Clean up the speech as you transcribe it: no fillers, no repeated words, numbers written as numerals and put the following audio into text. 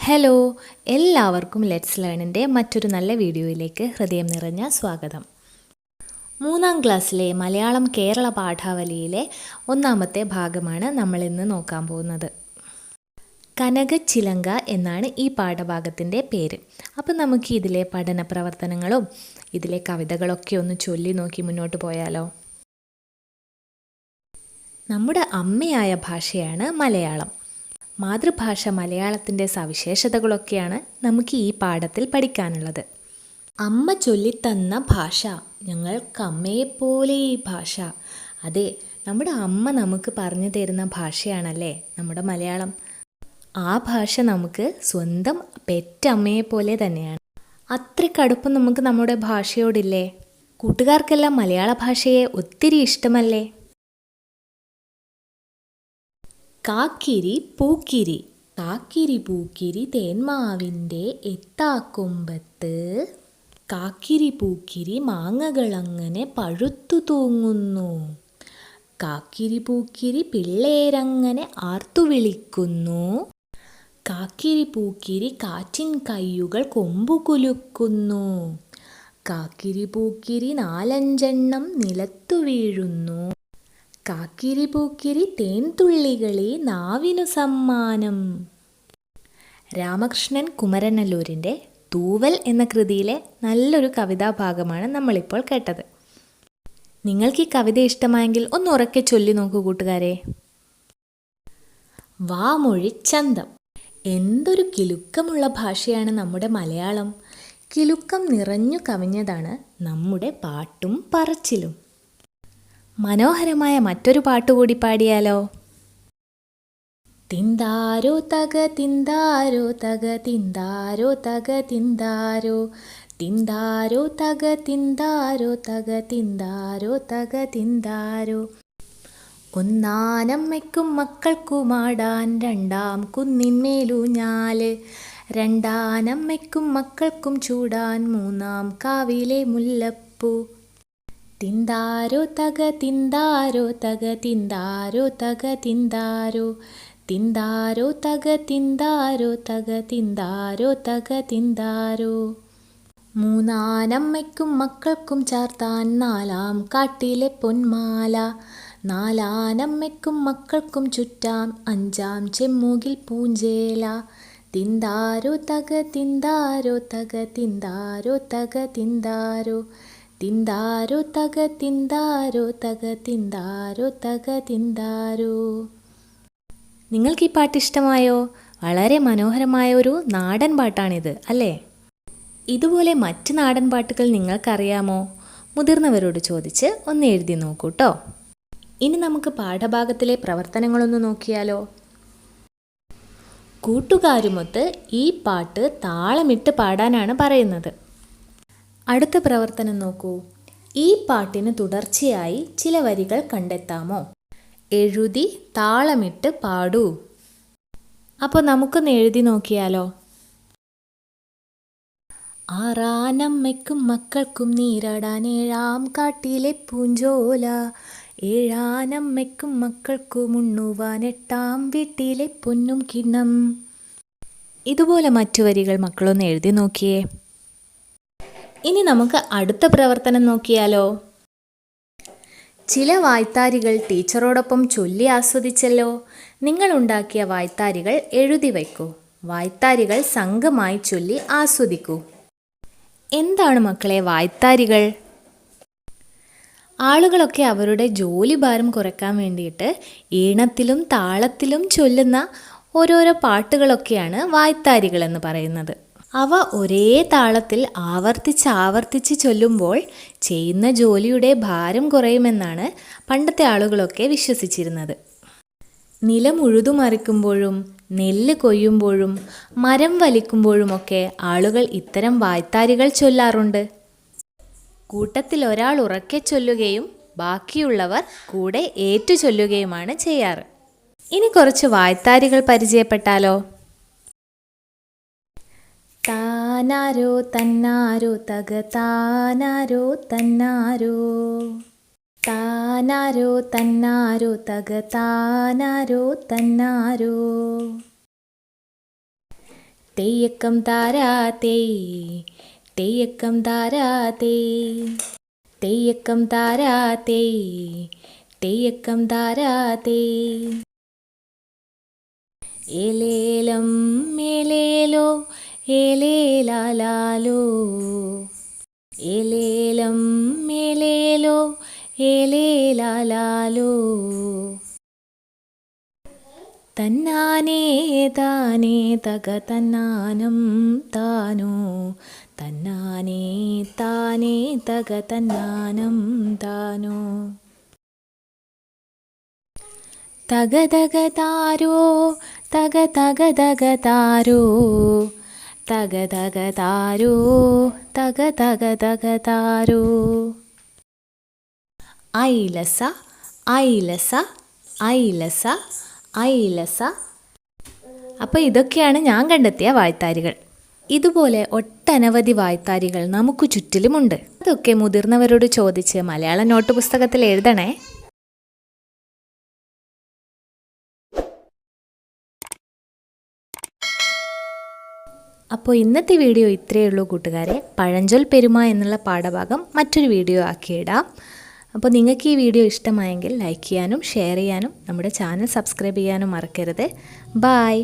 Hello, എല്ലാവർക്കും let's ലേണിൻ്റെ മറ്റൊരു നല്ല വീഡിയോയിലേക്ക് ഹൃദയം നിറഞ്ഞ സ്വാഗതം. 3ാം ക്ലാസ്സിലെ മലയാളം കേരള പാഠാവലിയിലെ ഒന്നാമത്തെ ഭാഗമാണ് നമ്മളിന്ന് നോക്കാൻ പോകുന്നത്. കനകച്ചിലങ്ക എന്നാണ് ഈ പാഠഭാഗത്തിൻ്റെ പേര്. അപ്പം നമുക്ക് ഇതിലെ പഠന പ്രവർത്തനങ്ങളും ഇതിലെ കവിതകളൊക്കെ ഒന്ന് ചൊല്ലി നോക്കി മുന്നോട്ട് പോയാലോ? നമ്മുടെ അമ്മയായ ഭാഷയാണ് മലയാളം. മാതൃഭാഷ മലയാളത്തിൻ്റെ സവിശേഷതകളൊക്കെയാണ് നമുക്ക് ഈ പാഠത്തിൽ പഠിക്കാനുള്ളത്. അമ്മ ചൊല്ലിത്തന്ന ഭാഷ, ഞങ്ങൾക്കമ്മയെപ്പോലെ ഈ ഭാഷ. അതെ, നമ്മുടെ അമ്മ നമുക്ക് പറഞ്ഞു തരുന്ന ഭാഷയാണല്ലേ നമ്മുടെ മലയാളം. ആ ഭാഷ നമുക്ക് സ്വന്തം പെറ്റമ്മയെപ്പോലെ തന്നെയാണ്. അത്രയ്ക്കടുപ്പം നമുക്ക് നമ്മുടെ ഭാഷയോടില്ലേ? കൂട്ടുകാർക്കെല്ലാം മലയാള ഭാഷയെ ഒത്തിരി ഇഷ്ടമല്ലേ? കാക്കിരി പൂക്കിരി, കാക്കിരി പൂക്കിരി തേന്മാവിൻ്റെ എത്താക്കൊമ്പത്ത്, കാക്കിരി പൂക്കിരി മാങ്ങകളങ്ങനെ പഴുത്തു തൂങ്ങുന്നു, കാക്കിരി പൂക്കിരി പിള്ളേരങ്ങനെ ആർത്തു വിളിക്കുന്നു, കാക്കിരി പൂക്കിരി കാറ്റിൻ കയ്യുകൾ കൊമ്പു കുലുക്കുന്നു, കാക്കിരി പൂക്കിരി 4-5 നിലത്തു വീഴുന്നു, കാക്കിരി പൂക്കിരി തേൻതുള്ളികളെ നാവിനു സമ്മാനം. രാമകൃഷ്ണൻ കുമരനല്ലൂരിൻ്റെ തൂവൽ എന്ന കൃതിയിലെ നല്ലൊരു കവിതാഭാഗമാണ് നമ്മളിപ്പോൾ കേട്ടത്. നിങ്ങൾക്ക് ഈ കവിത ഇഷ്ടമായെങ്കിൽ ഒന്ന് ഉറക്കെ ചൊല്ലി നോക്കൂ കൂട്ടുകാരെ. വാമൊഴിച്ചന്തം. എന്തൊരു കിലുക്കമുള്ള ഭാഷയാണ് നമ്മുടെ മലയാളം. കിലുക്കം നിറഞ്ഞു കവിഞ്ഞതാണ് നമ്മുടെ പാട്ടും പറച്ചിലും. മനോഹരമായ മറ്റൊരു പാട്ടുകൂടി പാടിയാലോ? തിന്താരോ തക തിന്താരോ തക തിന്താരോ തക തിന്താരോ, തിന്താരോ തക തിന്താരോ തക തിന്താരോ തക തിന്താരോ. ഒന്നാനമ്മയ്ക്കും മക്കൾക്കുമാടാൻ 2-ാം കുന്നിന്മേലൂഞ്ഞാല്, 2-ആനമ്മയ്ക്കും മക്കൾക്കും ചൂടാൻ 3-ാം കാവിലെ മുല്ലപ്പൂ. തിന്താരോ തക തിന്താരോ തക തിന്താരോ തക തിന്താരോ, തിന്താരോ തക തിന്താരോ തക തിന്താരോ തക തിന്താരോ. 3-ആനമ്മയ്ക്കും മക്കൾക്കും ചാർത്താൻ 4-ാം കാട്ടിലെ പൊന്മാല, 4-ആനമ്മയ്ക്കും മക്കൾക്കും ചുറ്റാം 5-ാം ചെമ്മൂകിൽ പൂഞ്ചേല. തിന്താരോ തക തിന്താരോ തക തിന്താരോ തക തിന്താരോ, തിന്താരോ തക തിന്താരോ തക തിന്താരോ തക തിന്താരോ. നിങ്ങൾക്ക് ഈ പാട്ട് ഇഷ്ടമായോ? വളരെ മനോഹരമായ ഒരു നാടൻ പാട്ടാണിത് അല്ലേ? ഇതുപോലെ മറ്റ് നാടൻ പാട്ടുകൾ നിങ്ങൾക്കറിയാമോ? മുതിർന്നവരോട് ചോദിച്ച് ഒന്ന് എഴുതി നോക്കൂട്ടോ. ഇനി നമുക്ക് പാഠഭാഗത്തിലെ പ്രവർത്തനങ്ങളൊന്ന് നോക്കിയാലോ? കൂട്ടുകാരുമൊത്ത് ഈ പാട്ട് താളമിട്ട് പാടാനാണ് പറയുന്നത്. അടുത്ത പ്രവർത്തനം നോക്കൂ. ഈ പാട്ടിന് തുടർച്ചയായി ചില വരികൾ കണ്ടെത്താമോ? എഴുതി താളമിട്ട് പാടൂ. അപ്പോൾ നമുക്കൊന്ന് എഴുതി നോക്കിയാലോ? 6-ആനമ്മയ്ക്കും മക്കൾക്കും നീരാടാൻ 7-ാം കാട്ടിലെ പൂഞ്ചോല, 7-ആനമ്മയ്ക്കും മക്കൾക്കും ഉണ്ണുവാൻ 8-ാം വീട്ടിലെ പൊന്നും കിണ്ണം. ഇതുപോലെ മറ്റു വരികൾ മക്കളൊന്ന് എഴുതി നോക്കിയേ. ഇനി നമുക്ക് അടുത്ത പ്രവർത്തനം നോക്കിയാലോ? ചില വായ്ത്താരികൾ ടീച്ചറോടൊപ്പം ചൊല്ലി ആസ്വദിച്ചല്ലോ. നിങ്ങളുണ്ടാക്കിയ വായ്ത്താരികൾ എഴുതി വയ്ക്കൂ. വായ്ത്താരികൾ സംഘമായി ചൊല്ലി ആസ്വദിക്കൂ. എന്താണ് മക്കളെ വായ്ത്താരികൾ? ആളുകളൊക്കെ അവരുടെ ജോലിഭാരം കുറയ്ക്കാൻ വേണ്ടിയിട്ട് ഈണത്തിലും താളത്തിലും ചൊല്ലുന്ന ഓരോരോ പാട്ടുകളൊക്കെയാണ് വായ്ത്താരികൾ എന്ന് പറയുന്നത്. അവ ഒരേ താളത്തിൽ ആവർത്തിച്ച് ചൊല്ലുമ്പോൾ ചെയ്യുന്ന ജോലിയുടെ ഭാരം കുറയുമെന്നാണ് പണ്ടത്തെ ആളുകളൊക്കെ വിശ്വസിച്ചിരുന്നത്. നിലം ഉഴുതുമറിക്കുമ്പോഴും നെല്ല് കൊയ്യുമ്പോഴും മരം വലിക്കുമ്പോഴുമൊക്കെ ആളുകൾ ഇത്തരം വായ്ത്താരികൾ ചൊല്ലാറുണ്ട്. കൂട്ടത്തിൽ ഒരാൾ ഉറക്കെ ചൊല്ലുകയും ബാക്കിയുള്ളവർ കൂടെ ഏറ്റു ചൊല്ലുകയുമാണ് ചെയ്യാറ്. ഇനി കുറച്ച് വായ്ത്താരികൾ പരിചയപ്പെട്ടാലോ? താനാരോ തന്നാരോ തക താനാരോ തന്നാരോ, താനാരോ തന്നാരോ തക താനാരോ തന്നാരോ. തെയ്യക്കം താരാ തെയ്, തെയ്യക്കം താരാ തെയ്, തെയ്യക്കം താരാ തെയ്, തെയ്യക്കം താരാ തെയ്. ഏലേലം ഏലേലോ ഏലേലാലാലോ, ഏലേലം ഏലേലോ ഏലേലാലാലോ. തന്നാനേ താനേ തക തന്നാനം താനോ, തന്നാനേ താനേ തക തന്നാനം താനോ. തക തക താരോ തക തക തക താരോ, തക തക താരോ തക തക തക താരോ. ഐലസ ഐലസ ഐലസ ഐലസ. അപ്പോൾ ഇതൊക്കെയാണ് ഞാൻ കണ്ടെത്തിയ വായ്ത്താരികൾ. ഇതുപോലെ ഒട്ടനവധി വായ്ത്താരികൾ നമുക്ക് ചുറ്റിലുമുണ്ട്. അതൊക്കെ മുതിർന്നവരോട് ചോദിച്ച് മലയാള നോട്ട് പുസ്തകത്തിൽ എഴുതണേ. അപ്പോൾ ഇന്നത്തെ വീഡിയോ ഇത്രയേ ഉള്ളൂ കൂട്ടുകാരെ. പഴഞ്ചൊൽ പെരുമ എന്നുള്ള പാഠഭാഗം മറ്റൊരു വീഡിയോ ആക്കിയിടാം. അപ്പോൾ നിങ്ങൾക്ക് ഈ വീഡിയോ ഇഷ്ടമായെങ്കിൽ ലൈക്ക് ചെയ്യാനും ഷെയർ ചെയ്യാനും നമ്മുടെ ചാനൽ സബ്സ്ക്രൈബ് ചെയ്യാനും മറക്കരുത്. ബായ്.